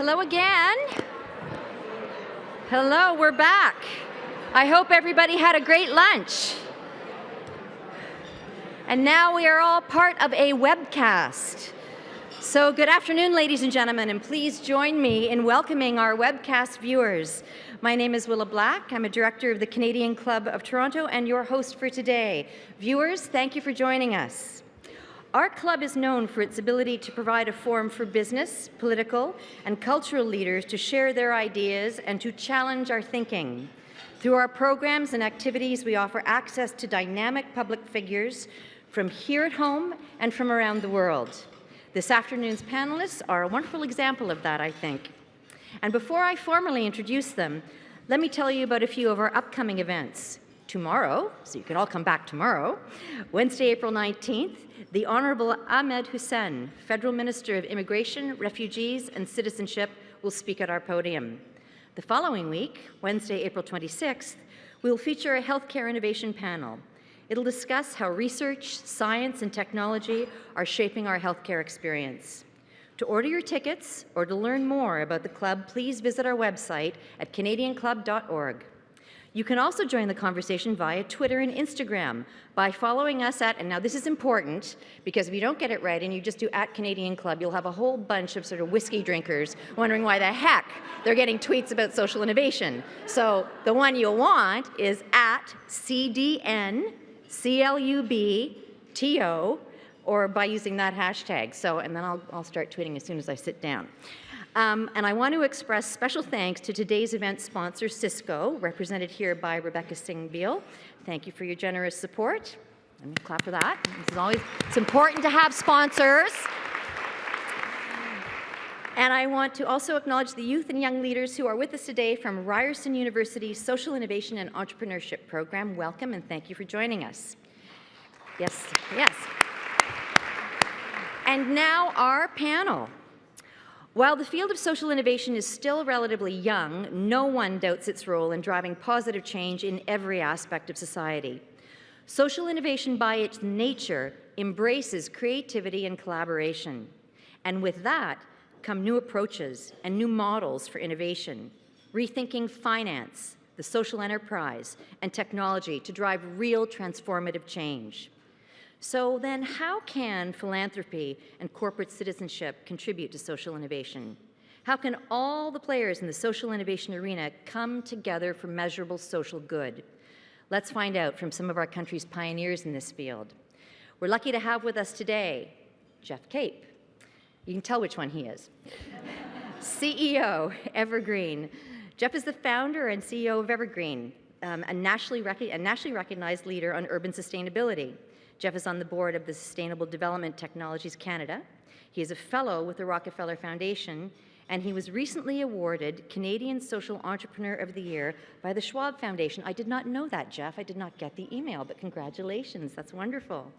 Hello again. Hello, we're back. I hope everybody had a great lunch. And now we are all part of a webcast. So good afternoon, ladies and gentlemen, and please join me in welcoming our webcast viewers. My name is Willa Black. I'm a director of the Canadian Club of Toronto and your host for today. Viewers, thank you for joining us. Our club is known for its ability to provide a forum for business, political, and cultural leaders to share their ideas and to challenge our thinking. Through our programs and activities, we offer access to dynamic public figures from here at home and from around the world. This afternoon's panelists are a wonderful example of that, I think. And before I formally introduce them, let me tell you about a few of our upcoming events. Tomorrow, so you can all come back tomorrow, Wednesday, April 19th, the Honorable Ahmed Hussein, Federal Minister of Immigration, Refugees, and Citizenship, will speak at our podium. The following week, Wednesday, April 26th, we will feature a healthcare innovation panel. It'll discuss how research, science, and technology are shaping our healthcare experience. To order your tickets or to learn more about the club, please visit our website at canadianclub.org. You can also join the conversation via Twitter and Instagram by following us at, and now this is important, because if you don't get it right and you just do @Canadian Club, you'll have a whole bunch of sort of whiskey drinkers wondering why the heck they're getting tweets about social innovation. So the one you'll want is @CDNCLUBTO, or by using that hashtag. So, and then I'll start tweeting as soon as I sit down. And I want to express special thanks to today's event sponsor, Cisco, represented here by Rebecca Singh-Beal. Thank you for your generous support. Let me clap for that. It's important to have sponsors. And I want to also acknowledge the youth and young leaders who are with us today from Ryerson University's Social Innovation and Entrepreneurship Program. Welcome and thank you for joining us. Yes, yes. And now our panel. While the field of social innovation is still relatively young, no one doubts its role in driving positive change in every aspect of society. Social innovation, by its nature, embraces creativity and collaboration. And with that come new approaches and new models for innovation, rethinking finance, the social enterprise, and technology to drive real transformative change. So then how can philanthropy and corporate citizenship contribute to social innovation? How can all the players in the social innovation arena come together for measurable social good? Let's find out from some of our country's pioneers in this field. We're lucky to have with us today Geoff Cape. You can tell which one he is. CEO, Evergreen. Geoff is the founder and CEO of Evergreen, a nationally recognized leader on urban sustainability. Geoff is on the board of the Sustainable Development Technologies Canada. He is a fellow with the Rockefeller Foundation, and he was recently awarded Canadian Social Entrepreneur of the Year by the Schwab Foundation. I did not know that, Geoff. I did not get the email, but congratulations. That's wonderful.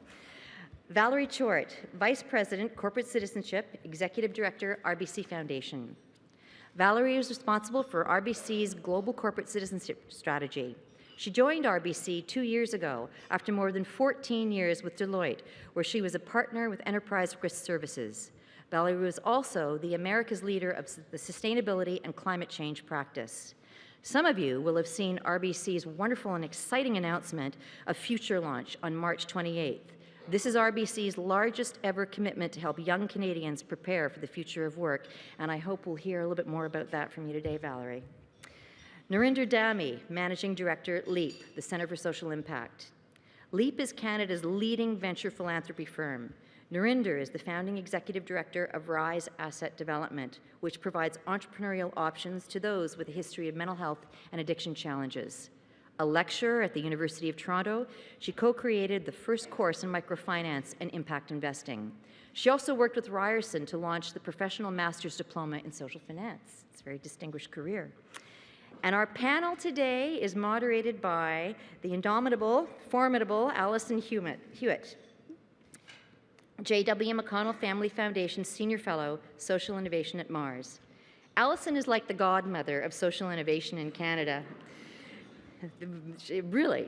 Valerie Chort, Vice President, Corporate Citizenship, Executive Director, RBC Foundation. Valerie is responsible for RBC's Global Corporate Citizenship Strategy. She joined RBC 2 years ago after more than 14 years with Deloitte, where she was a partner with Enterprise Risk Services. Valerie was also the America's leader of the sustainability and climate change practice. Some of you will have seen RBC's wonderful and exciting announcement of Future Launch on March 28th. This is RBC's largest ever commitment to help young Canadians prepare for the future of work, and I hope we'll hear a little bit more about that from you today, Valerie. Narinder, Dhami, Managing Director, LEAP, the Centre for Social Impact. LEAP is Canada's leading venture philanthropy firm. Narinder is the founding executive director of Rise Asset Development, which provides entrepreneurial options to those with a history of mental health and addiction challenges. A lecturer at the University of Toronto, she co-created the first course in microfinance and impact investing. She also worked with Ryerson to launch the Professional Master's Diploma in Social Finance. It's a very distinguished career. And our panel today is moderated by the indomitable, formidable Allyson Hewitt, J.W. McConnell Family Foundation Senior Fellow, Social Innovation at Mars. Allyson is like the godmother of social innovation in Canada. Really.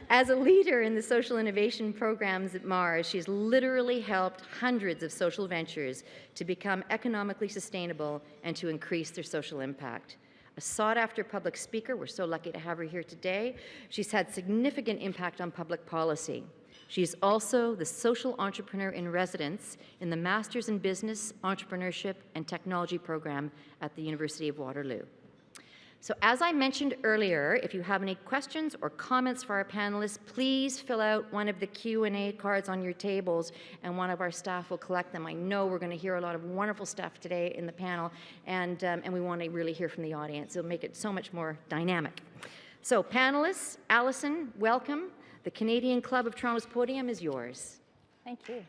As a leader in the social innovation programs at Mars, she's literally helped hundreds of social ventures to become economically sustainable and to increase their social impact. A sought-after public speaker, we're so lucky to have her here today. She's had significant impact on public policy. She's also the social entrepreneur in residence in the Masters in Business, Entrepreneurship, and Technology program at the University of Waterloo. So as I mentioned earlier, if you have any questions or comments for our panelists, please fill out one of the Q&A cards on your tables, and one of our staff will collect them. I know we're going to hear a lot of wonderful stuff today in the panel, and we want to really hear from the audience. It'll make it so much more dynamic. So panelists, Allyson, welcome. The Canadian Club of Toronto's podium is yours. Thank you.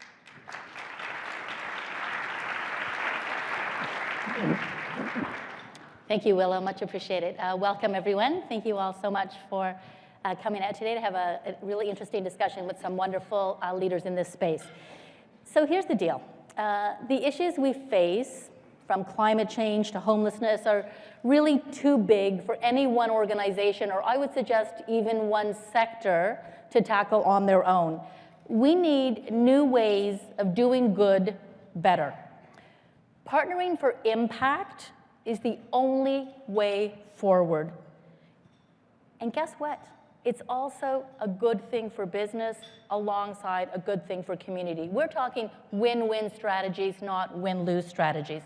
Thank you, Willow. Much appreciated. Welcome, everyone. Thank you all so much for coming out today to have a really interesting discussion with some wonderful leaders in this space. So here's the deal. The issues we face, from climate change to homelessness, are really too big for any one organization, or I would suggest even one sector, to tackle on their own. We need new ways of doing good better. Partnering for impact is the only way forward. And guess what? It's also a good thing for business alongside a good thing for community. We're talking win-win strategies, not win-lose strategies.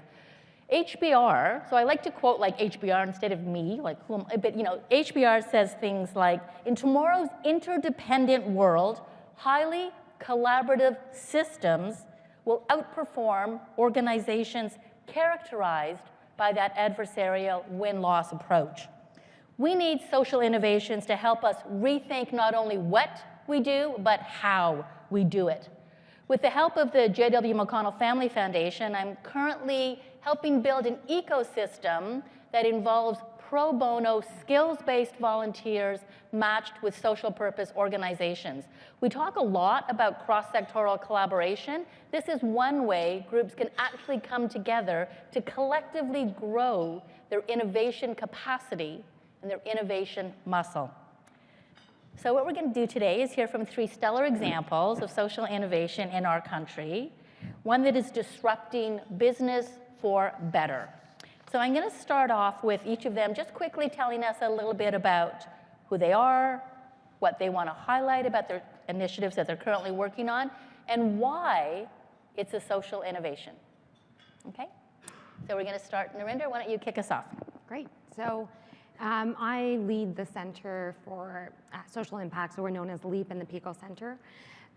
HBR, so I like to quote like HBR instead of me, like, but you know, HBR says things like, in tomorrow's interdependent world, highly collaborative systems will outperform organizations characterized by that adversarial win-loss approach. We need social innovations to help us rethink not only what we do, but how we do it. With the help of the J.W. McConnell Family Foundation, I'm currently helping build an ecosystem that involves pro bono, skills-based volunteers matched with social purpose organizations. We talk a lot about cross-sectoral collaboration. This is one way groups can actually come together to collectively grow their innovation capacity and their innovation muscle. So what we're going to do today is hear from 3 stellar examples of social innovation in our country, one that is disrupting business for better. So I'm going to start off with each of them just quickly telling us a little bit about who they are, what they want to highlight about their initiatives that they're currently working on, and why it's a social innovation. Okay? So we're going to start. Narinder, why don't you kick us off? Great. So I lead the Center for Social Impact, so we're known as LEAP in the PICO Center.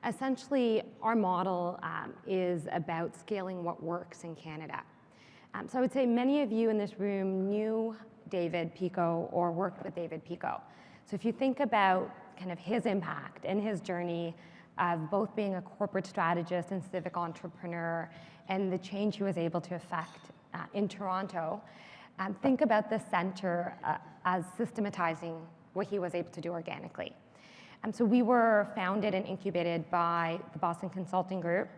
Essentially, our model is about scaling what works in Canada. So I would say many of you in this room knew David Pico or worked with David Pico. So if you think about kind of his impact and his journey of both being a corporate strategist and civic entrepreneur and the change he was able to affect in Toronto, think about the center as systematizing what he was able to do organically. So we were founded and incubated by the Boston Consulting Group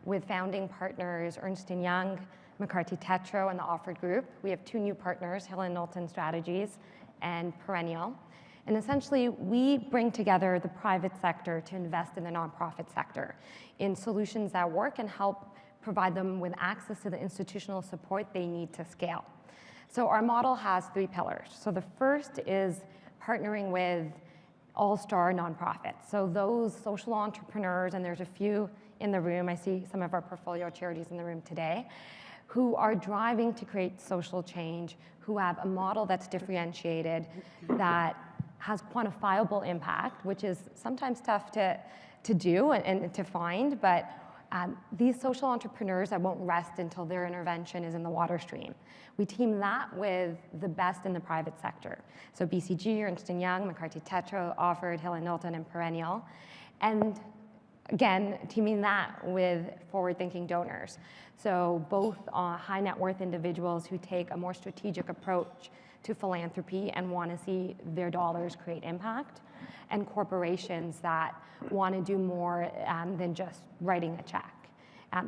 with founding partners Ernst & Young, McCarthy Tétrault, and the Offered Group. We have 2 new partners, Hill & Knowlton Strategies and Perennial. And essentially, we bring together the private sector to invest in the nonprofit sector in solutions that work and help provide them with access to the institutional support they need to scale. So our model has 3 pillars. So the first is partnering with all-star nonprofits. So those social entrepreneurs, and there's a few in the room, I see some of our portfolio charities in the room today, who are driving to create social change, who have a model that's differentiated, that has quantifiable impact, which is sometimes tough to do and to find, but these social entrepreneurs that won't rest until their intervention is in the water stream. We team that with the best in the private sector. So BCG, Ernst & Young, McCarthy Tétrault, Offered, Hill & Knowlton, and Perennial. And again, teaming that with forward-thinking donors. So both high net worth individuals who take a more strategic approach to philanthropy and want to see their dollars create impact, and corporations that want to do more than just writing a check.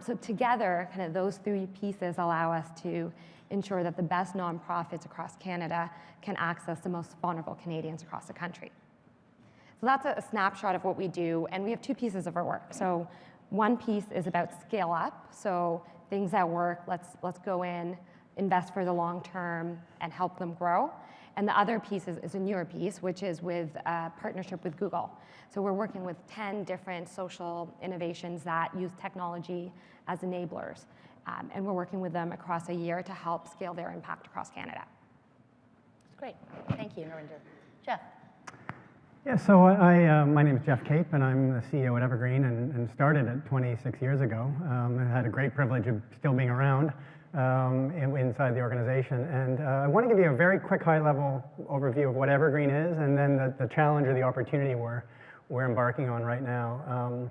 So together, kind of those 3 pieces allow us to ensure that the best nonprofits across Canada can access the most vulnerable Canadians across the country. So that's a snapshot of what we do, and we have two pieces of our work. So one piece is about scale up, so things that work, let's go in, invest for the long term, and help them grow. And the other piece is a newer piece, which is with a partnership with Google. So we're working with 10 different social innovations that use technology as enablers. And we're working with them across a year to help scale their impact across Canada. That's great. Thank you, Narinder. Geoff. Yeah, so my name is Geoff Cape, and I'm the CEO at Evergreen, and started it 26 years ago. I had a great privilege of still being around inside the organization. And I want to give you a very quick high-level overview of what Evergreen is, and then the challenge or the opportunity we're embarking on right now.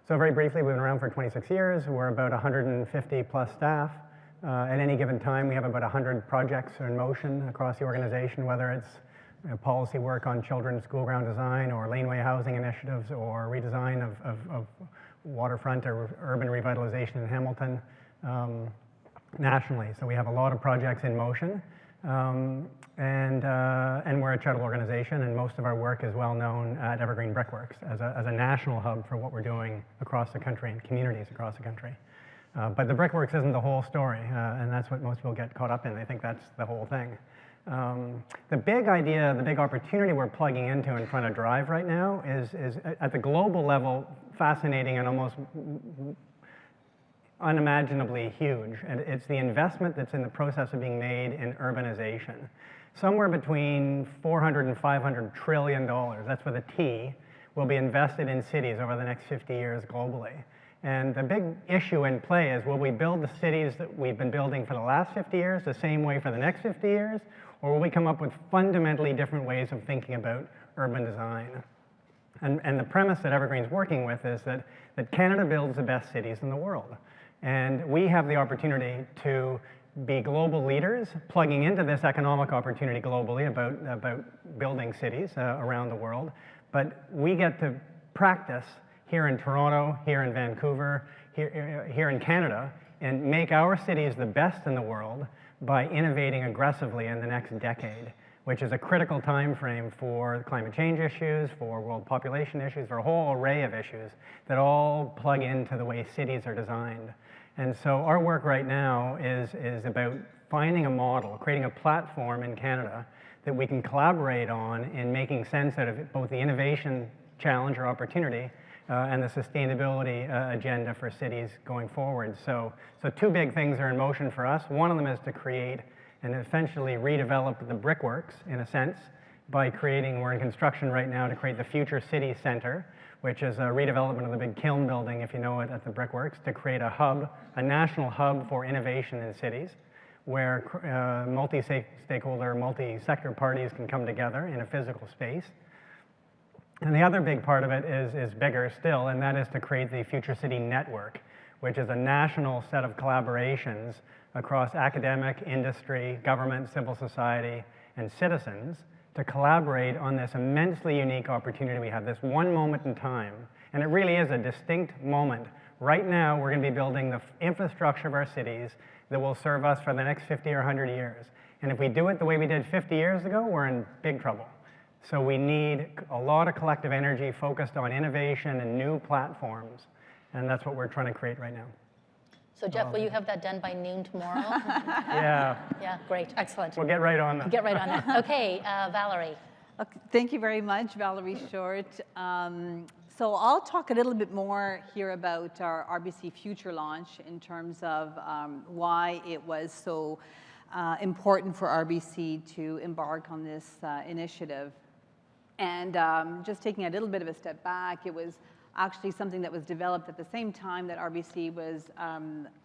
So very briefly, we've been around for 26 years. We're about 150 plus staff. At any given time, we have about 100 projects in motion across the organization, whether it's policy work on children's school ground design or laneway housing initiatives or redesign of waterfront or urban revitalization in Hamilton nationally. So we have a lot of projects in motion. And we're a charitable organization, and most of our work is well known at Evergreen Brickworks as a national hub for what we're doing across the country and communities across the country. But the Brickworks isn't the whole story, and that's what most people get caught up in. They think that's the whole thing. The big idea, the big opportunity we're plugging into and trying to drive right now is at the global level, fascinating and almost unimaginably huge. And it's the investment that's in the process of being made in urbanization. Somewhere between $400 and $500 trillion, that's with a T, will be invested in cities over the next 50 years globally. And the big issue in play is, will we build the cities that we've been building for the last 50 years the same way for the next 50 years? Or will we come up with fundamentally different ways of thinking about urban design? And the premise that Evergreen's working with is that Canada builds the best cities in the world. And we have the opportunity to be global leaders, plugging into this economic opportunity globally about building cities around the world. But we get to practice here in Toronto, here in Vancouver, here in Canada, and make our cities the best in the world by innovating aggressively in the next decade, which is a critical time frame for climate change issues, for world population issues, for a whole array of issues that all plug into the way cities are designed. And so our work right now is about finding a model, creating a platform in Canada that we can collaborate on in making sense out of both the innovation challenge or opportunity and the sustainability agenda for cities going forward. So two big things are in motion for us. One of them is to create and essentially redevelop the Brickworks, in a sense, by creating, we're in construction right now to create the Future City Center, which is a redevelopment of the big kiln building, if you know it, at the Brickworks, to create a hub, a national hub for innovation in cities, where multi-stakeholder, multi-sector parties can come together in a physical space. And the other big part of it is bigger still, and that is to create the Future City Network, which is a national set of collaborations across academic, industry, government, civil society, and citizens to collaborate on this immensely unique opportunity we have, this one moment in time. And it really is a distinct moment. Right now, we're going to be building the infrastructure of our cities that will serve us for the next 50 or 100 years. And if we do it the way we did 50 years ago, we're in big trouble. So we need a lot of collective energy focused on innovation and new platforms. And that's what we're trying to create right now. So Geoff, will you have that done by noon tomorrow? Yeah. Yeah, great, excellent. We'll get right on that. Get right on that. Okay, Valerie. Okay, thank you very much, Valerie Chort. So I'll talk a little bit more here about our RBC Future Launch in terms of why it was so important for RBC to embark on this initiative. And just taking a little bit of a step back, it was actually something that was developed at the same time that RBC was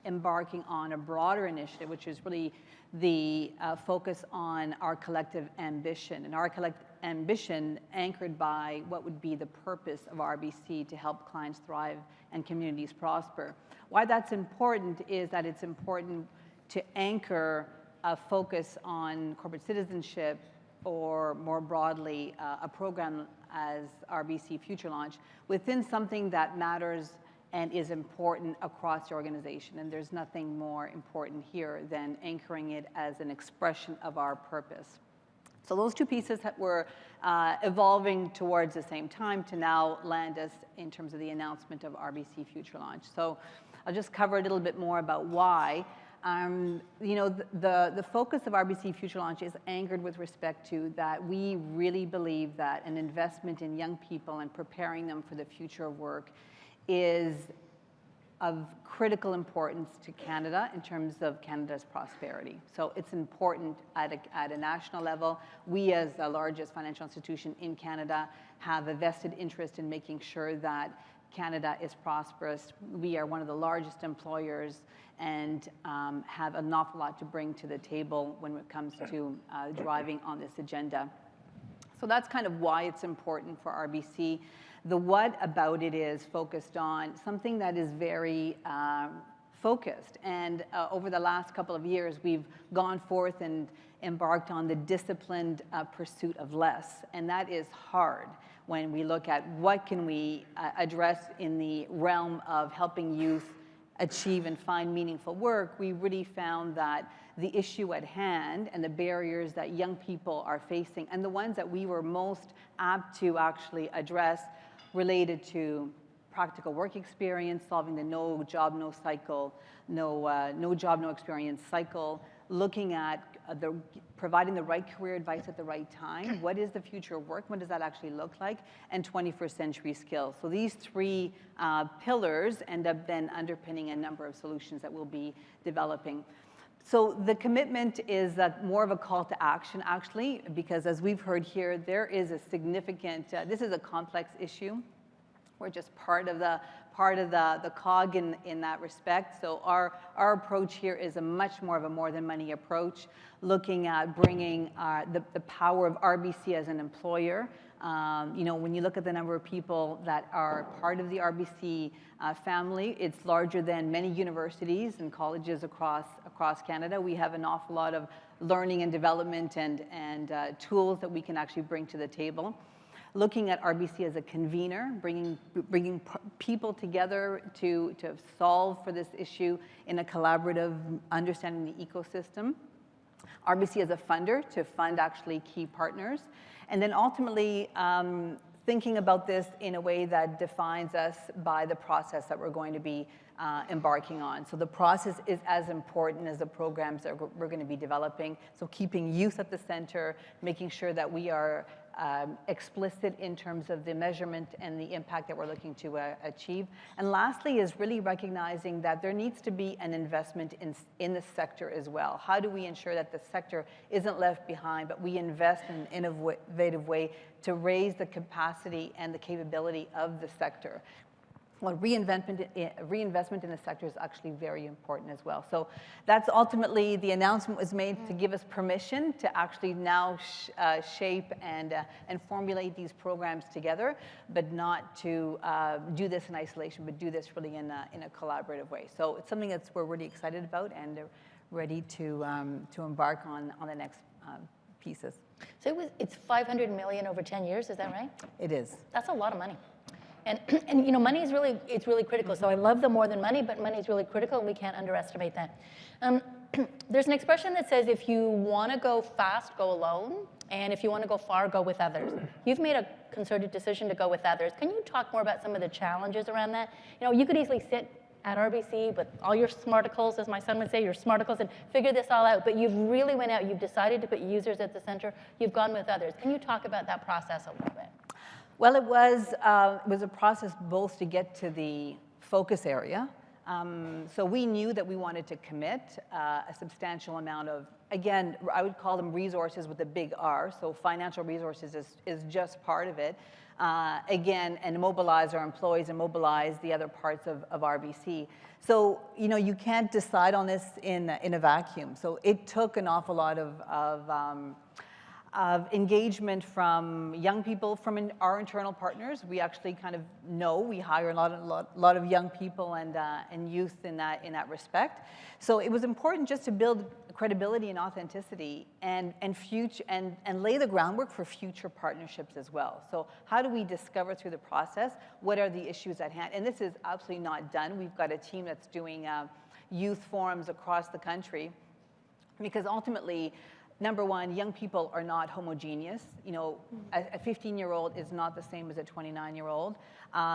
embarking on a broader initiative, which is really the focus on our collective ambition, and our collective ambition anchored by what would be the purpose of RBC to help clients thrive and communities prosper. Why that's important is that it's important to anchor a focus on corporate citizenship, or more broadly, a program as RBC Future Launch within something that matters and is important across the organization. And there's nothing more important here than anchoring it as an expression of our purpose. So those two pieces were evolving towards the same time to now land us in terms of the announcement of RBC Future Launch. So I'll just cover a little bit more about why. You know, the focus of RBC Future Launch is anchored with respect to that we really believe that an investment in young people and preparing them for the future of work is of critical importance to Canada in terms of Canada's prosperity. So it's important at a national level. We, as the largest financial institution in Canada, have a vested interest in making sure that Canada is prosperous. We are one of the largest employers and have an awful lot to bring to the table when it comes to driving on this agenda. So that's kind of why it's important for RBC. The what about it is focused on something that is very focused. And over the last couple of years, we've gone forth and embarked on the disciplined pursuit of less. And that is hard when we look at what can we address in the realm of helping youth achieve and find meaningful work. We really found that the issue at hand and the barriers that young people are facing and the ones that we were most apt to actually address related to practical work experience, solving the no job, no cycle, no job, no experience cycle, looking at providing the right career advice at the right time. What is the future of work? What does that actually look like? And 21st century skills. So these three pillars end up then underpinning a number of solutions that we'll be developing. So the commitment is more of a call to action, actually, because as we've heard here, there is a significant, this is a complex issue. We're just part of the cog in that respect. So our approach here is a much more of a more than money approach, looking at bringing the power of RBC as an employer. You know, when you look at the number of people that are part of the RBC family, it's larger than many universities and colleges across Canada. We have an awful lot of learning and development and tools that we can actually bring to the table. Looking at RBC as a convener, bringing people together to solve for this issue in a collaborative understanding the ecosystem. RBC as a funder to fund actually key partners. And then ultimately thinking about this in a way that defines us by the process that we're going to be embarking on. So the process is as important as the programs that we're going to be developing. So keeping youth at the center, making sure that we are explicit in terms of the measurement and the impact that we're looking to achieve. And lastly is really recognizing that there needs to be an investment in the sector as well. How do we ensure that the sector isn't left behind, but we invest in an innovative way to raise the capacity and the capability of the sector? Well, reinvestment in the sector is actually very important as well. So that's ultimately, the announcement was made to give us permission to actually now shape and formulate these programs together, but not to do this in isolation, but do this really in a collaborative way. So it's something that we're really excited about and ready to embark on the next pieces. So it's $500 million over 10 years, is that right? It is. That's a lot of money. And you know, money is it's really critical. So I love the more than money, but money is really critical, and we can't underestimate that. There's an expression that says, if you want to go fast, go alone, and if you want to go far, go with others. You've made a concerted decision to go with others. Can you talk more about some of the challenges around that? You know, you could easily sit at RBC with all your smarticles, as my son would say, your smarticles, and figure this all out, but you've really went out, you've decided to put users at the center, you've gone with others. Can you talk about that process a little bit? Well, it was a process both to get to the focus area. So we knew that we wanted to commit a substantial amount of, again, I would call them resources with a big R. So financial resources is just part of it. Again, and mobilize our employees and mobilize the other parts of RBC. So, you know, you can't decide on this in a vacuum. So it took an awful lot of engagement from young people, from our internal partners. We actually kind of know we hire a lot of young people and youth in that respect. So it was important just to build credibility and authenticity and lay the groundwork for future partnerships as well. So how do we discover through the process what are the issues at hand? And this is absolutely not done. We've got a team that's doing youth forums across the country, because ultimately, number one, young people are not homogeneous. You know, a 15-year-old is not the same as a 29-year-old.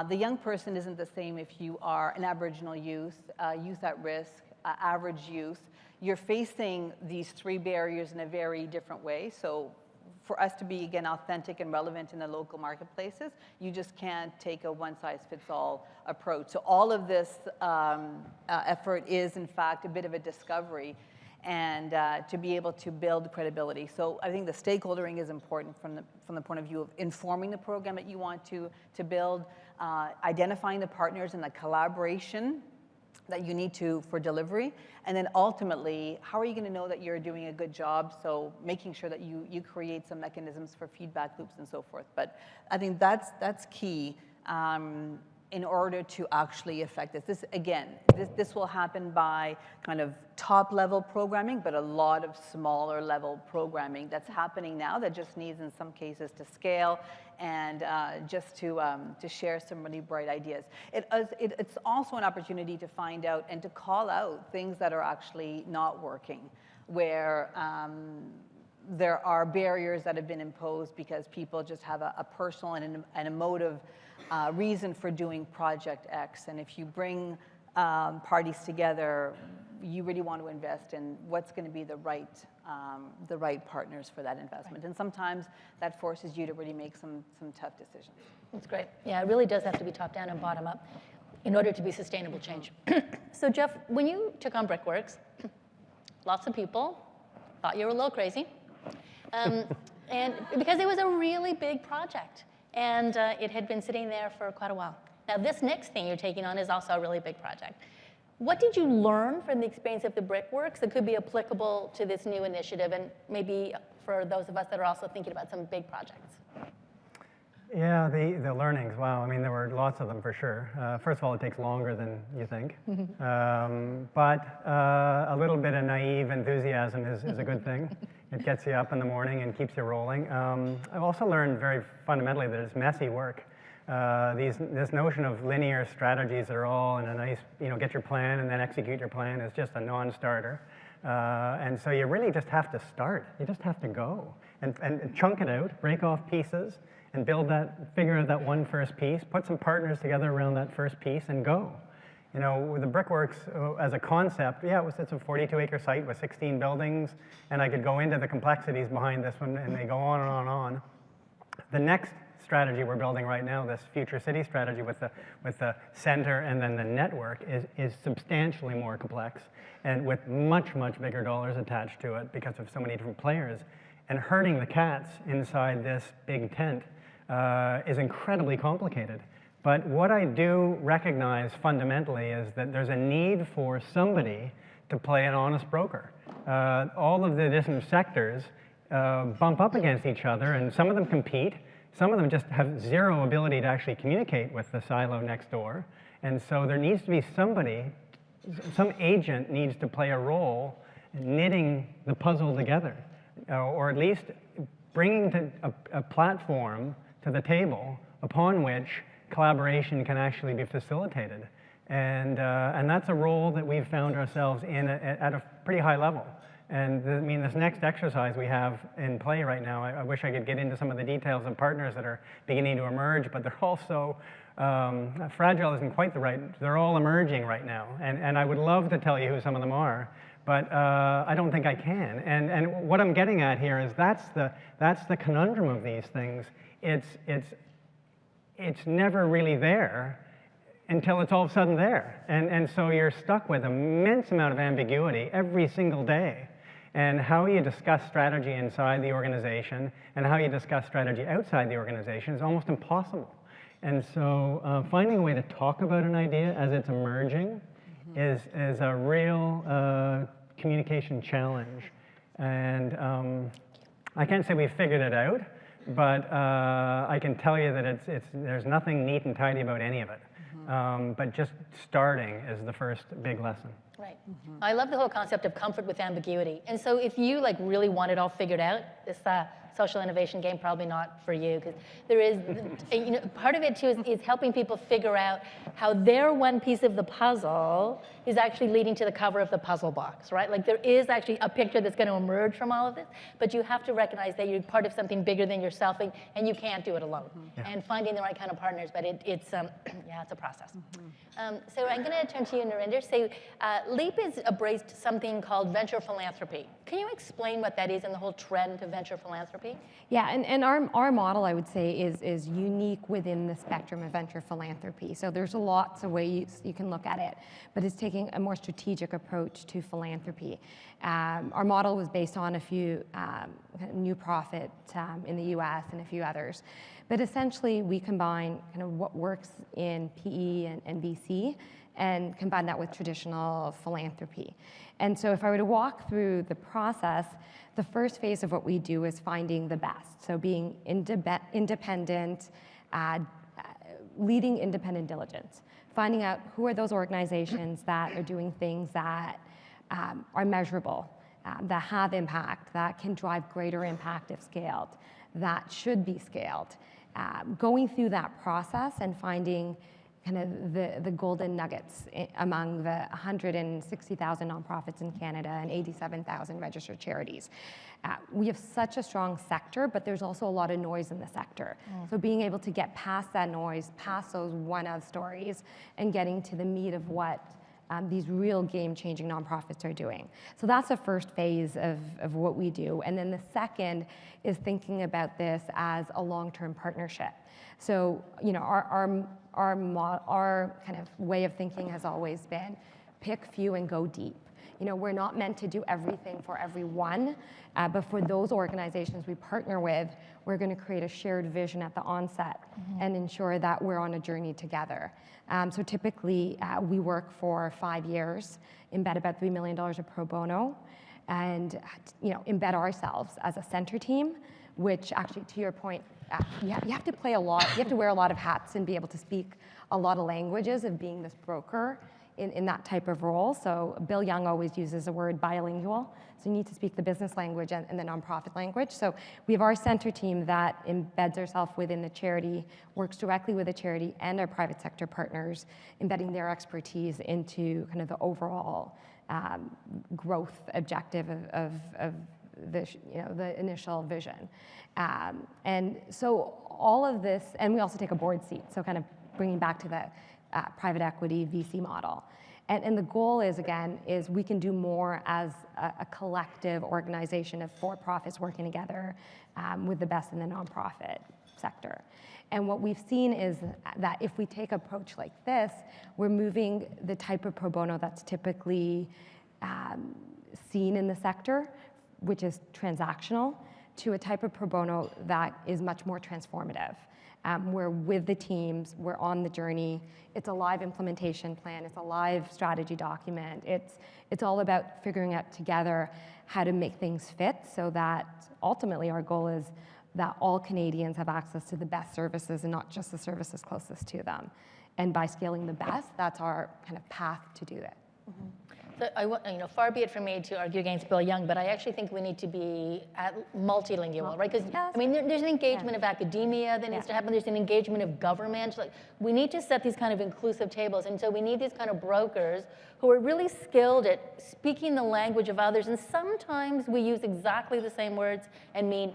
The young person isn't the same if you are an Aboriginal youth, youth at risk, average youth. You're facing these three barriers in a very different way. So for us to be, again, authentic and relevant in the local marketplaces, you just can't take a one-size-fits-all approach. So all of this effort is, in fact, a bit of a discovery, and to be able to build credibility. So I think the stakeholdering is important from the point of view of informing the program that you want to build, identifying the partners and the collaboration that you need to for delivery, and then ultimately, how are you going to know that you're doing a good job? So making sure that you create some mechanisms for feedback loops and so forth. But I think that's key in order to actually affect this. This will happen by kind of top-level programming, but a lot of smaller-level programming that's happening now that just needs, in some cases, to scale and just to share some really bright ideas. It's also an opportunity to find out and to call out things that are actually not working, where there are barriers that have been imposed because people just have a personal and an emotive reason for doing Project X. And if you bring parties together, you really want to invest in what's going to be the right partners for that investment. Right. And sometimes that forces you to really make some tough decisions. That's great. Yeah, it really does have to be top down and bottom up in order to be sustainable change. So Geoff, when you took on Brickworks, lots of people thought you were a little crazy, and because it was a really big project. And it had been sitting there for quite a while. Now, this next thing you're taking on is also a really big project. What did you learn from the experience of the Brickworks that could be applicable to this new initiative, and maybe for those of us that are also thinking about some big projects? Yeah, the learnings, wow. I mean, there were lots of them for sure. First of all, it takes longer than you think. But a little bit of naive enthusiasm is a good thing. It gets you up in the morning and keeps you rolling. I've also learned very fundamentally that it's messy work. This notion of linear strategies that are all in a nice, get your plan and then execute your plan is just a non-starter. And so you really just have to start. You just have to go and chunk it out, break off pieces, and figure out that one first piece, put some partners together around that first piece and go. With the Brickworks as a concept, yeah, it's a 42-acre site with 16 buildings, and I could go into the complexities behind this one, and they go on and on and on. The next strategy we're building right now, this future city strategy with the center and then the network, is substantially more complex and with much, much bigger dollars attached to it because of so many different players. And herding the cats inside this big tent is incredibly complicated. But what I do recognize fundamentally is that there's a need for somebody to play an honest broker. All of the different sectors bump up against each other, and some of them compete. Some of them just have zero ability to actually communicate with the silo next door. And so there needs to be somebody, some agent needs to play a role in knitting the puzzle together, or at least bringing a platform to the table upon which collaboration can actually be facilitated. And that's a role that we've found ourselves in at a pretty high level. And this next exercise we have in play right now, I wish I could get into some of the details of partners that are beginning to emerge, but they're also, fragile isn't quite the right, they're all emerging right now. And I would love to tell you who some of them are, but I don't think I can. And what I'm getting at here is that's the conundrum of these things. It's never really there until it's all of a sudden there. And so you're stuck with an immense amount of ambiguity every single day. And how you discuss strategy inside the organization and how you discuss strategy outside the organization is almost impossible. And so finding a way to talk about an idea as it's emerging is a real communication challenge. And I can't say we've figured it out, but I can tell you that there's nothing neat and tidy about any of it. But just starting is the first big lesson. Right. I love the whole concept of comfort with ambiguity. And so if you like really want it all figured out, this social innovation game probably not for you, because there is, you know, part of it too is helping people figure out how their one piece of the puzzle is actually leading to the cover of the puzzle box, right? Like there is actually a picture that's going to emerge from all of this, but you have to recognize that you're part of something bigger than yourself, and you can't do it alone. And finding the right kind of partners, but it's yeah, it's a process. So I'm going to turn to you, Narinder. So LEAP has embraced something called venture philanthropy. Can you explain what that is and the whole trend of venture philanthropy? Yeah, and our model, I would say, is unique within the spectrum of venture philanthropy. So there's lots of ways you can look at it, but it's taking a more strategic approach to philanthropy. Our model was based on a few New Profit in the US and a few others. But essentially, we combine kind of what works in PE and VC and combine that with traditional philanthropy. And so if I were to walk through the process, the first phase of what we do is finding the best. So being independent, leading independent diligence, finding out who are those organizations that are doing things that are measurable, that have impact, that can drive greater impact if scaled, that should be scaled. Going through that process and finding kind of the golden nuggets among the 160,000 nonprofits in Canada and 87,000 registered charities. We have such a strong sector, but there's also a lot of noise in the sector. So being able to get past that noise, past those one-of stories, and getting to the meat of what these real game-changing nonprofits are doing. So that's the first phase of what we do. And then the second is thinking about this as a long-term partnership. So, you know, our kind of way of thinking has always been pick few and go deep. You know, we're not meant to do everything for everyone, but for those organizations we partner with, we're going to create a shared vision at the onset and ensure that we're on a journey together. So typically, we work for 5 years, embed about $3 million of pro bono, and embed ourselves as a center team, which actually, to your point, you have to play a lot, you have to wear a lot of hats and be able to speak a lot of languages of being this broker in that type of role. So Bill Young always uses the word bilingual. So you need to speak the business language and the nonprofit language. So we have our center team that embeds ourselves within the charity, works directly with the charity and our private sector partners, embedding their expertise into kind of the overall growth objective of the initial vision. And so all of this, and we also take a board seat, so kind of bringing back to the private equity VC model. And the goal is, again, is we can do more as a collective organization of for-profits working together with the best in the nonprofit sector. And what we've seen is that if we take an approach like this, we're moving the type of pro bono that's typically seen in the sector, which is transactional, to a type of pro bono that is much more transformative. We're with the teams, we're on the journey. It's a live implementation plan, it's a live strategy document. It's all about figuring out together how to make things fit so that ultimately our goal is that all Canadians have access to the best services and not just the services closest to them. And by scaling the best, that's our kind of path to do it. So far be it from me to argue against Bill Young, but I actually think we need to be multilingual, right? Because I mean, there's an engagement of academia that needs to happen. There's an engagement of government. Like, we need to set these kind of inclusive tables, and so we need these kind of brokers who are really skilled at speaking the language of others. And sometimes we use exactly the same words and mean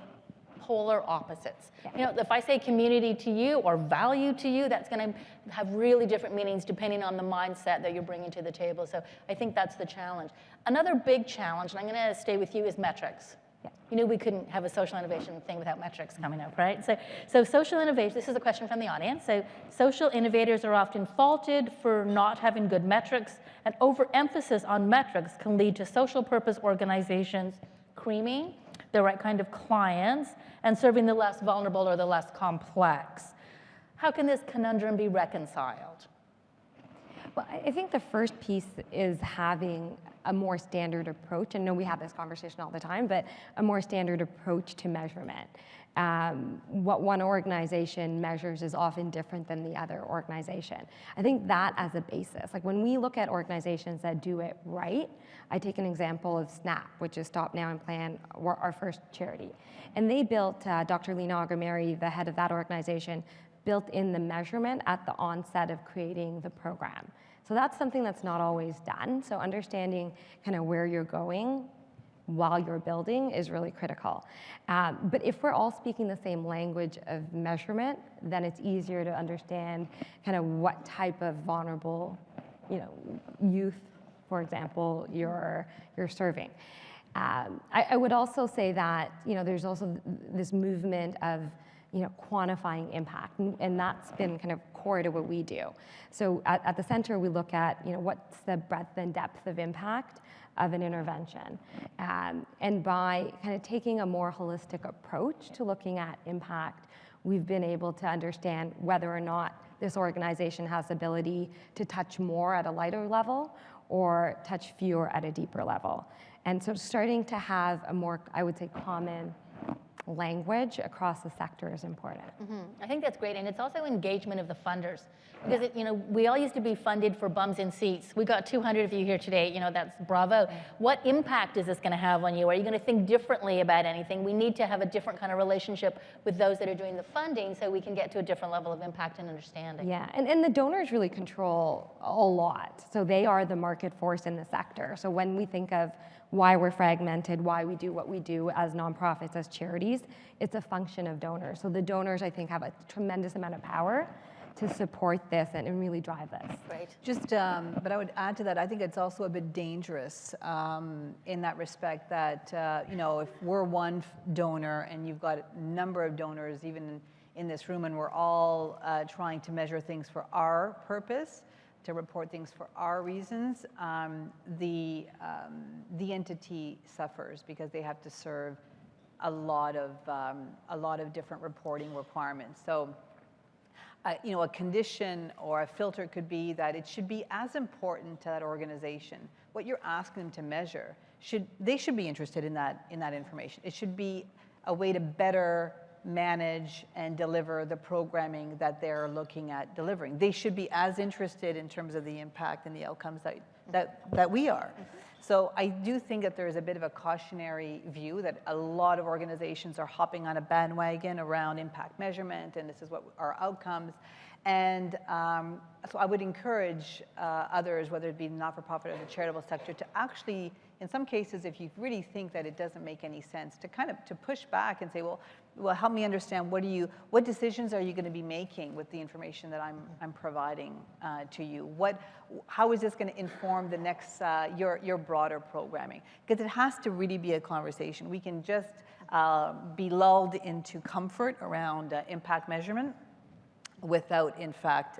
polar opposites. You know, if I say community to you or value to you, that's going to have really different meanings depending on the mindset that you're bringing to the table. So I think that's the challenge. Another big challenge, and I'm going to stay with you, is metrics. You know, we couldn't have a social innovation thing without metrics coming up, right? So social innovation, this is a question from the audience. So social innovators are often faulted for not having good metrics, and overemphasis on metrics can lead to social purpose organizations creaming the right kind of clients and serving the less vulnerable or the less complex. How can this conundrum be reconciled? Well, I think the first piece is having a more standard approach. And I know we have this conversation all the time, but a more standard approach to measurement. What one organization measures is often different than the other organization. I think that as a basis, like when we look at organizations that do it right, I take an example of SNAP, which is Stop Now and Plan, our first charity. And they built, Dr. Lena Augimeri, the head of that organization, built in the measurement at the onset of creating the program. So that's something that's not always done. So understanding kind of where you're going while you're building is really critical. But if we're all speaking the same language of measurement, then it's easier to understand kind of what type of vulnerable, youth, for example, you're serving. I would also say that there's also this movement of quantifying impact, and that's been kind of core to what we do. So at the center, we look at what's the breadth and depth of impact of an intervention, and by kind of taking a more holistic approach to looking at impact, we've been able to understand whether or not this organization has the ability to touch more at a lighter level or touch fewer at a deeper level. And so starting to have a more, I would say, common language across the sector is important. I think that's great, and it's also engagement of the funders, because we all used to be funded for bums in seats. We got 200 of you here today. That's bravo. What impact is this going to have on you? Are you going to think differently about anything? We need to have a different kind of relationship with those that are doing the funding, so we can get to a different level of impact and understanding. Yeah, and the donors really control a lot. So they are the market force in the sector. So when we think of why we're fragmented, why we do what we do as nonprofits, as charities, it's a function of donors. So the donors, I think, have a tremendous amount of power to support this and really drive this. Right. But I would add to that, I think it's also a bit dangerous in that respect that, if we're one donor and you've got a number of donors, even in this room, and we're all trying to measure things for our purpose, to report things for our reasons, the entity suffers because they have to serve a lot of different reporting requirements. So, a condition or a filter could be that it should be as important to that organization. What you're asking them to measure, they should be interested in that information. It should be a way to better manage and deliver the programming that they're looking at delivering. They should be as interested in terms of the impact and the outcomes that we are. So I do think that there is a bit of a cautionary view that a lot of organizations are hopping on a bandwagon around impact measurement, and this is what our outcomes. And so I would encourage others, whether it be the not-for-profit or the charitable sector, to actually, in some cases, if you really think that it doesn't make any sense, to push back and say, well, help me understand what decisions are you going to be making with the information that I'm providing to you? How is this going to inform the next your broader programming? Because it has to really be a conversation. We can just be lulled into comfort around impact measurement without, in fact,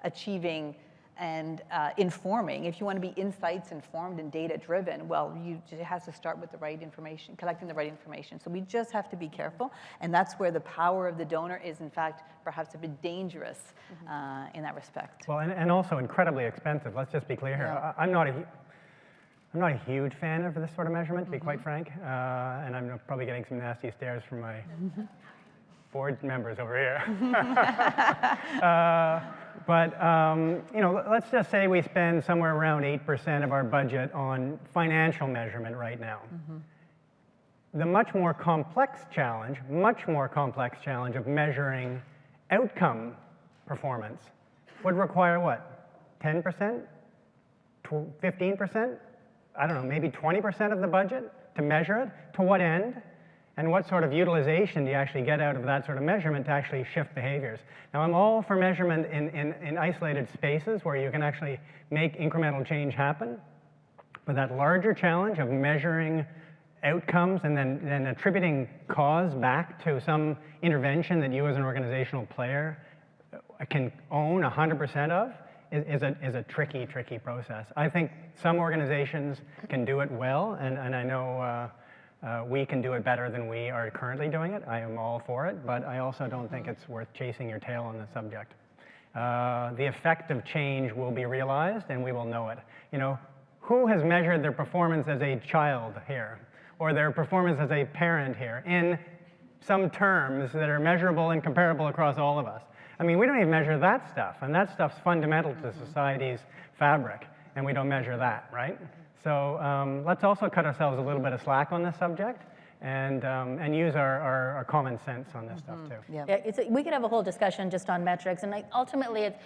achieving and informing. If you want to be insights informed and data driven, well, it has to start with the right information, collecting the right information. So we just have to be careful, and that's where the power of the donor is, in fact, perhaps a bit dangerous in that respect. Well, and also incredibly expensive. Let's just be clear here. Yeah. I'm not a huge fan of this sort of measurement, to be quite frank, and I'm probably getting some nasty stares from my board members over here. But let's just say we spend somewhere around 8% of our budget on financial measurement right now. The much more complex challenge of measuring outcome performance would require what? 10%? 15%? I don't know, maybe 20% of the budget to measure it? To what end? And what sort of utilization do you actually get out of that sort of measurement to actually shift behaviors? Now, I'm all for measurement in isolated spaces where you can actually make incremental change happen. But that larger challenge of measuring outcomes and then attributing cause back to some intervention that you as an organizational player can own 100% of is a tricky process. I think some organizations can do it well, and I know we can do it better than we are currently doing it. I am all for it, but I also don't think it's worth chasing your tail on the subject. The effect of change will be realized, and we will know it. who has measured their performance as a child here, or their performance as a parent here, in some terms that are measurable and comparable across all of us? I mean, we don't even measure that stuff, and that stuff's fundamental to society's fabric, and we don't measure that, right? So let's also cut ourselves a little bit of slack on this subject, and use our common sense on this stuff too. Yeah, we could have a whole discussion just on metrics, and ultimately, it's,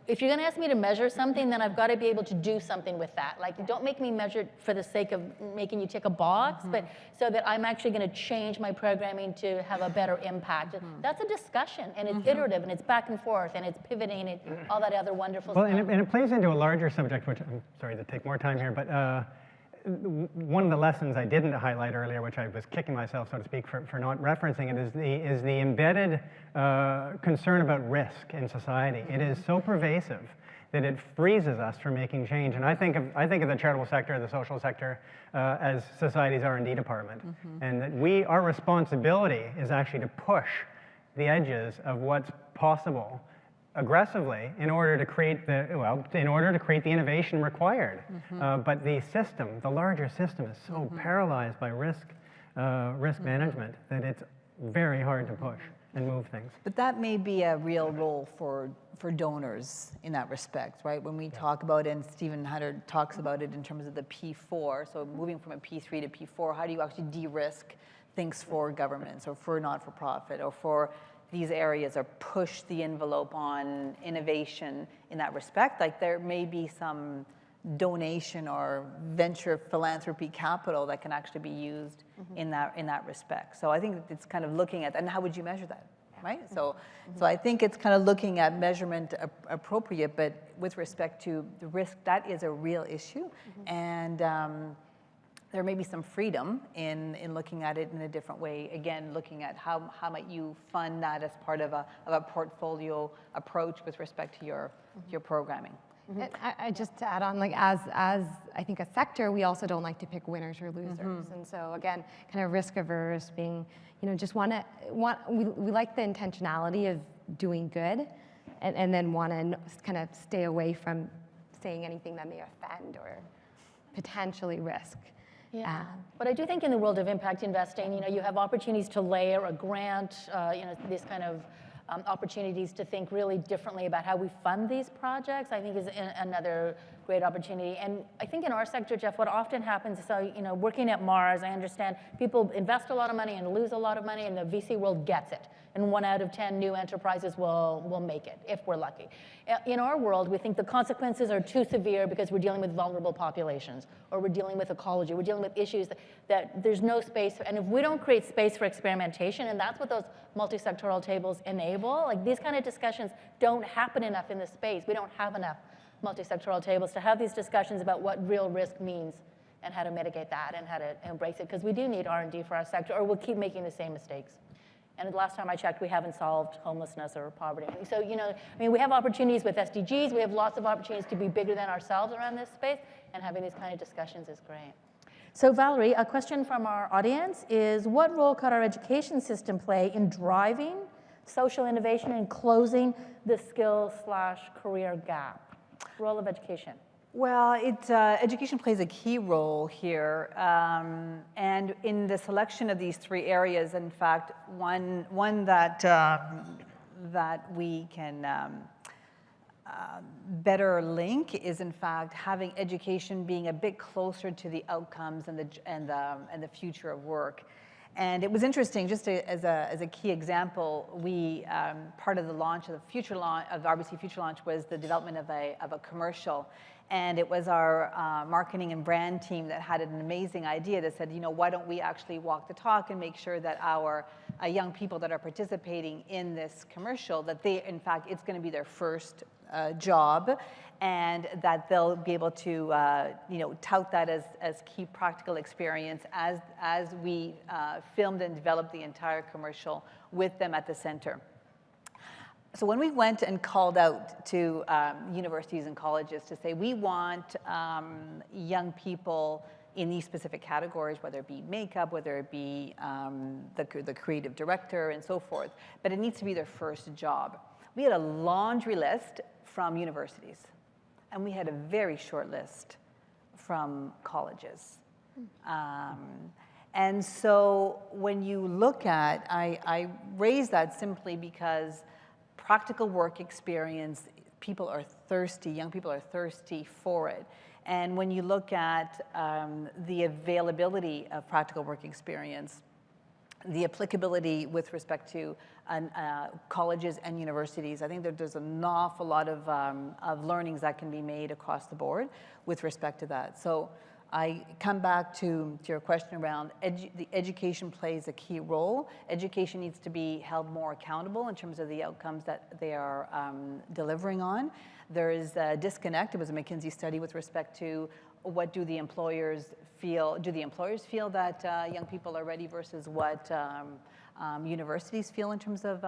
if you're going to ask me to measure something, then I've got to be able to do something with that. Like, don't make me measure it for the sake of making you tick a box, but so that I'm actually going to change my programming to have a better impact. That's a discussion, and it's iterative, and it's back and forth, and it's pivoting, and all that other wonderful stuff. And it plays into a larger subject, which I'm sorry to take more time here, but one of the lessons I didn't highlight earlier, which I was kicking myself, so to speak, for not referencing it, is the embedded concern about risk in society. It is so pervasive that it freezes us from making change. And I think of the charitable sector, the social sector, as society's R&D department. And that our responsibility is actually to push the edges of what's possible aggressively in order to create the innovation required. But the larger system is so paralyzed by risk management that it's very hard to push and move things. But that may be a real role for donors in that respect, right? When we talk about it, and Stephen Hunter talks about it in terms of the P4, so moving from a P3 to P4, how do you actually de-risk things for governments or for not-for-profit or for these areas, or push the envelope on innovation in that respect? Like, there may be some donation or venture philanthropy capital that can actually be used in that respect. So I think it's kind of looking at, and how would you measure that, right? So I think it's kind of looking at measurement appropriate, but with respect to the risk, that is a real issue, and there may be some freedom in looking at it in a different way. Again, looking at how might you fund that as part of a portfolio approach with respect to your programming. I just to add on, like, as I think a sector, we also don't like to pick winners or losers, and so again, kind of risk averse, being, just we like the intentionality of doing good, and then want to kind of stay away from saying anything that may offend or potentially risk. Yeah, but I do think in the world of impact investing, you have opportunities to layer a grant, these kind of opportunities to think really differently about how we fund these projects, I think is another great opportunity. And I think in our sector, Geoff, what often happens is, working at Mars, I understand people invest a lot of money and lose a lot of money, and the VC world gets it. And 1 out of 10 new enterprises will make it, if we're lucky. In our world, we think the consequences are too severe because we're dealing with vulnerable populations, or we're dealing with ecology, we're dealing with issues that there's no space, and if we don't create space for experimentation, and that's what those multi-sectoral tables enable, like, these kind of discussions don't happen enough in this space. We don't have enough multi-sectoral tables to have these discussions about what real risk means and how to mitigate that and how to embrace it, because we do need R&D for our sector, or we'll keep making the same mistakes. And the last time I checked, we haven't solved homelessness or poverty. So, we have opportunities with SDGs. We have lots of opportunities to be bigger than ourselves around this space, and having these kind of discussions is great. So, Valerie, a question from our audience is, what role could our education system play in driving social innovation and closing the skill/career gap? Role of education. Well, education plays a key role here, and in the selection of these 3 areas, in fact, one that we can better link is, in fact, having education being a bit closer to the outcomes and the future of work. And it was interesting, just as a key example, part of the launch of the RBC Future Launch was the development of a commercial. And it was our marketing and brand team that had an amazing idea that said, why don't we actually walk the talk and make sure that our young people that are participating in this commercial, that in fact, it's going to be their first job, and that they'll be able to tout that as key practical experience as we filmed and developed the entire commercial with them at the center. So when we went and called out to universities and colleges to say, we want young people in these specific categories, whether it be makeup, whether it be the creative director and so forth, but it needs to be their first job. We had a laundry list from universities, and we had a very short list from colleges. And so when you look at, I raise that simply because practical work experience, people are thirsty, young people are thirsty for it. And when you look at the availability of practical work experience, the applicability with respect to colleges and universities, I think that there's an awful lot of learnings that can be made across the board with respect to that. So I come back to your question around the education plays a key role. Education needs to be held more accountable in terms of the outcomes that they are delivering on. There is a disconnect. It was a McKinsey study with respect to what do the employers feel. Do the employers feel that young people are ready versus what universities feel in terms of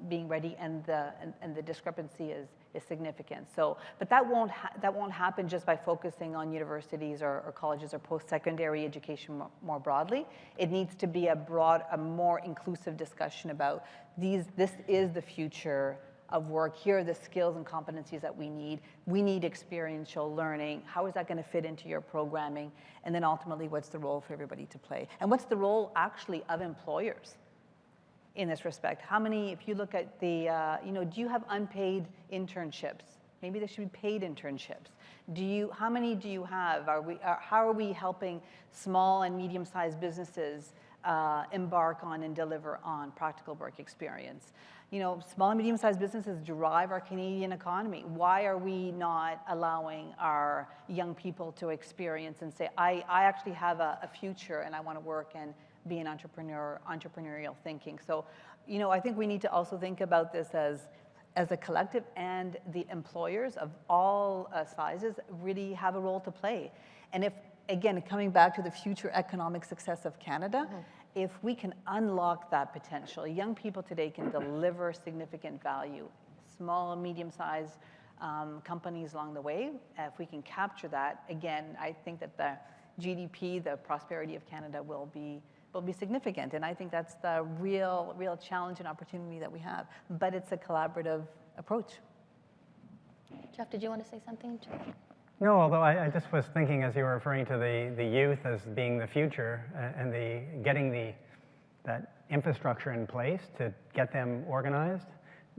being ready, and the discrepancy is significant. So, but that won't happen just by focusing on universities or colleges or post-secondary education more broadly. It needs to be a more inclusive discussion about this is the future of work. Here are the skills and competencies that we need. We need experiential learning. How is that going to fit into your programming? And then ultimately, what's the role for everybody to play? And what's the role actually of employers in this respect? How many, if you look at the, do you have unpaid internships? Maybe there should be paid internships. How many do you have? How are we helping small and medium-sized businesses embark on and deliver on practical work experience? Small and medium-sized businesses drive our Canadian economy. Why are we not allowing our young people to experience and say, I actually have a future and I want to work and be an entrepreneurial thinking? So, I think we need to also think about this as a collective, and the employers of all sizes really have a role to play. And if, again, coming back to the future economic success of Canada, if we can unlock that potential, young people today can deliver significant value, small and medium-sized companies along the way. If we can capture that, again, I think that the GDP, the prosperity of Canada will be significant. And I think that's the real challenge and opportunity that we have. But it's a collaborative approach. Geoff, did you want to say something? No, although I just was thinking, as you were referring to the youth as being the future, and getting that infrastructure in place to get them organized,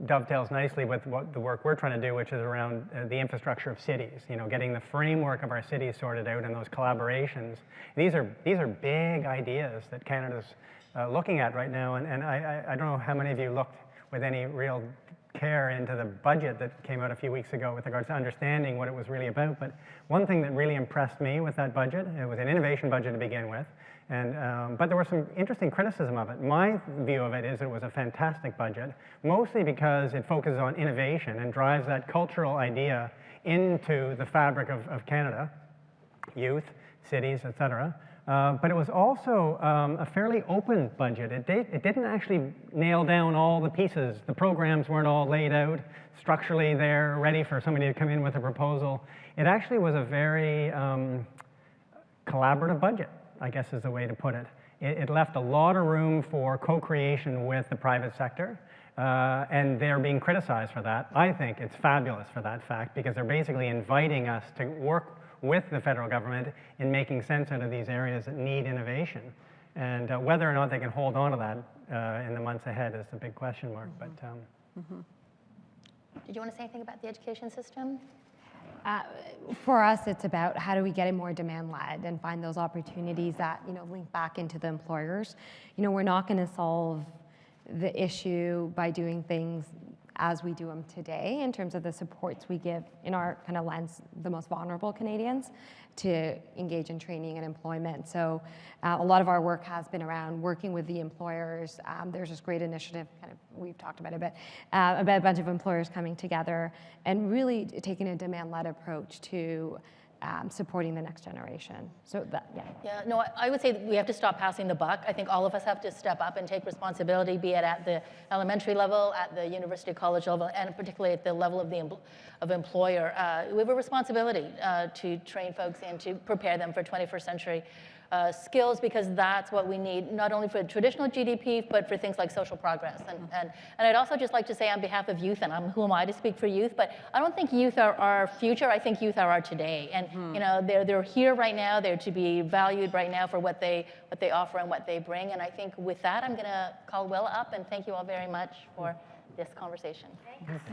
dovetails nicely with what the work we're trying to do, which is around the infrastructure of cities. Getting the framework of our cities sorted out and those collaborations. These are big ideas that Canada's looking at right now, and I don't know how many of you looked with any real care into the budget that came out a few weeks ago with regards to understanding what it was really about. But one thing that really impressed me with that budget, it was an innovation budget to begin with, but there was some interesting criticism of it. My view of it is it was a fantastic budget, mostly because it focuses on innovation and drives that cultural idea into the fabric of Canada, youth, cities, etc. But it was also a fairly open budget. It didn't actually nail down all the pieces. The programs weren't all laid out structurally there, ready for somebody to come in with a proposal. It actually was a very collaborative budget, I guess is the way to put it. It left a lot of room for co-creation with the private sector, and they're being criticized for that. I think it's fabulous for that fact, because they're basically inviting us to work with the federal government in making sense out of these areas that need innovation. And whether or not they can hold on to that in the months ahead is the big question mark. But Did you want to say anything about the education system? For us, it's about how do we get it more demand-led and find those opportunities that link back into the employers. We're not going to solve the issue by doing things as we do them today in terms of the supports we give in our kind of lens, the most vulnerable Canadians, to engage in training and employment. So a lot of our work has been around working with the employers. There's this great initiative, kind of we've talked about a bit, about a bunch of employers coming together and really taking a demand-led approach to supporting the next generation. So Yeah, no, I would say that we have to stop passing the buck. I think all of us have to step up and take responsibility, be it at the elementary level, at the university college level, and particularly at the level of employer. We have a responsibility to train folks and to prepare them for 21st century skills, because that's what we need, not only for traditional GDP, but for things like social progress. And I'd also just like to say on behalf of youth, and who am I to speak for youth, but I don't think youth are our future, I think youth are our today. And you know, they're here right now, they're to be valued right now for what they offer and what they bring. And I think with that, I'm gonna call Willa up, and thank you all very much for this conversation. Thanks.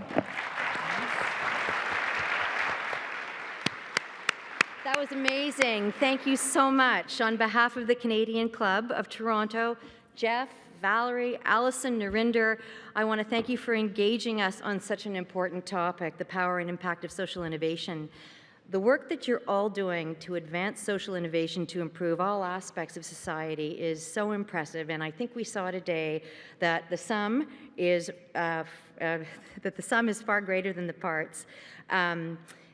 That was amazing. Thank you so much. On behalf of the Canadian Club of Toronto, Geoff, Valerie, Allyson, Narinder, I want to thank you for engaging us on such an important topic, the power and impact of social innovation. The work that you're all doing to advance social innovation to improve all aspects of society is so impressive, and I think we saw today that the sum is far greater than the parts.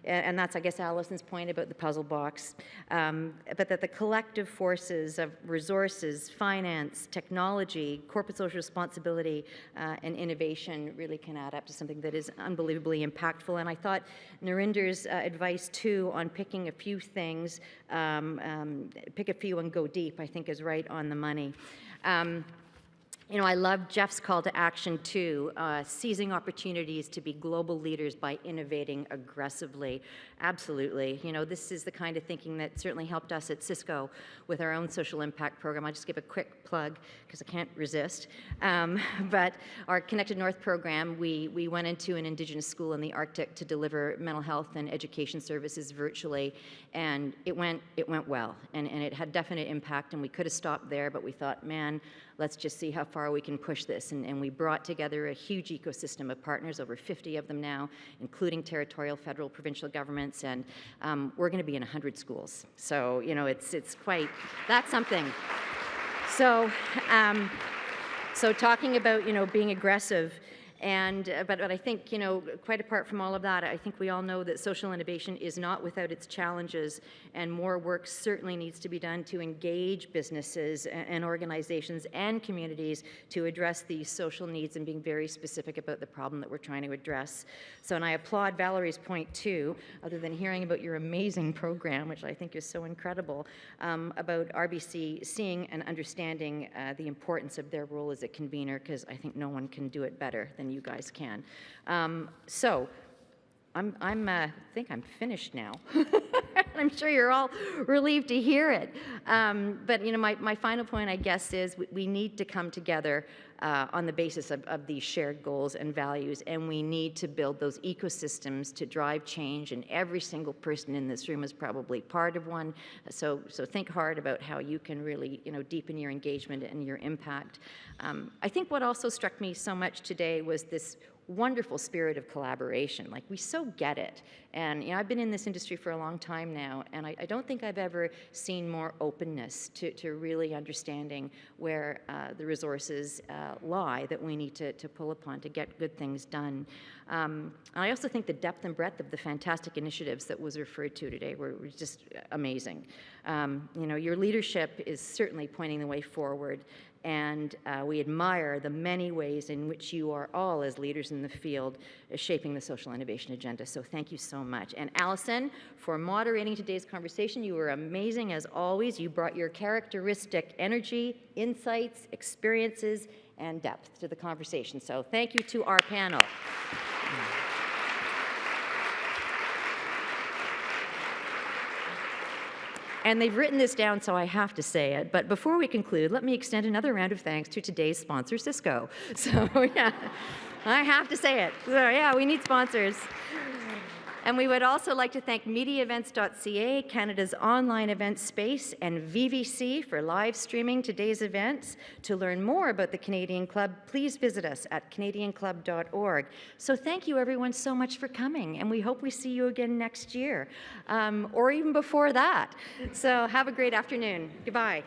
And that's, I guess, Allison's point about the puzzle box, but that the collective forces of resources, finance, technology, corporate social responsibility, and innovation really can add up to something that is unbelievably impactful. And I thought Narinder's advice, too, on picking a few things, pick a few and go deep, I think is right on the money. You know, I love Geoff's call to action, too, seizing opportunities to be global leaders by innovating aggressively. Absolutely. You know, this is the kind of thinking that certainly helped us at Cisco with our own social impact program. I'll just give a quick plug because I can't resist. But our Connected North program, we went into an Indigenous school in the Arctic to deliver mental health and education services virtually, and it went well, and it had definite impact, and we could have stopped there, but we thought, man, let's just see how far we can push this. And we brought together a huge ecosystem of partners, over 50 of them now, including territorial, federal, provincial governments, and we're going to be in 100 schools. So, you know, it's quite, that's something. So, so talking about, you know, being aggressive, and but I think, you know, quite apart from all of that, I think we all know that social innovation is not without its challenges, and more work certainly needs to be done to engage businesses and organizations and communities to address these social needs and being very specific about the problem that we're trying to address. So, and I applaud Valerie's point too, other than hearing about your amazing program, which I think is so incredible, about RBC seeing and understanding the importance of their role as a convener, because I think no one can do it better than you guys can. So I think I'm finished now. I'm sure you're all relieved to hear it. But you know, my final point, I guess, is we need to come together on the basis of these shared goals and values, and we need to build those ecosystems to drive change, and every single person in this room is probably part of one. So think hard about how you can really, you know, deepen your engagement and your impact. I think what also struck me so much today was this wonderful spirit of collaboration. Like, we so get it. And, you know, I've been in this industry for a long time now, and I don't think I've ever seen more openness to really understanding where the resources lie that we need to pull upon to get good things done. And I also think the depth and breadth of the fantastic initiatives that was referred to today were just amazing. You know, your leadership is certainly pointing the way forward, and we admire the many ways in which you are all, as leaders in the field, shaping the social innovation agenda. So thank you so much. And Allyson, for moderating today's conversation, you were amazing as always. You brought your characteristic energy, insights, experiences, and depth to the conversation. So thank you to our panel. And they've written this down, so I have to say it. But before we conclude, let me extend another round of thanks to today's sponsor, Cisco. So, yeah, I have to say it. So, yeah, we need sponsors. And we would also like to thank MediaEvents.ca, Canada's online event space, and VVC for live streaming today's events. To learn more about the Canadian Club, please visit us at canadianclub.org. So thank you, everyone, so much for coming, and we hope we see you again next year, or even before that. So have a great afternoon. Goodbye.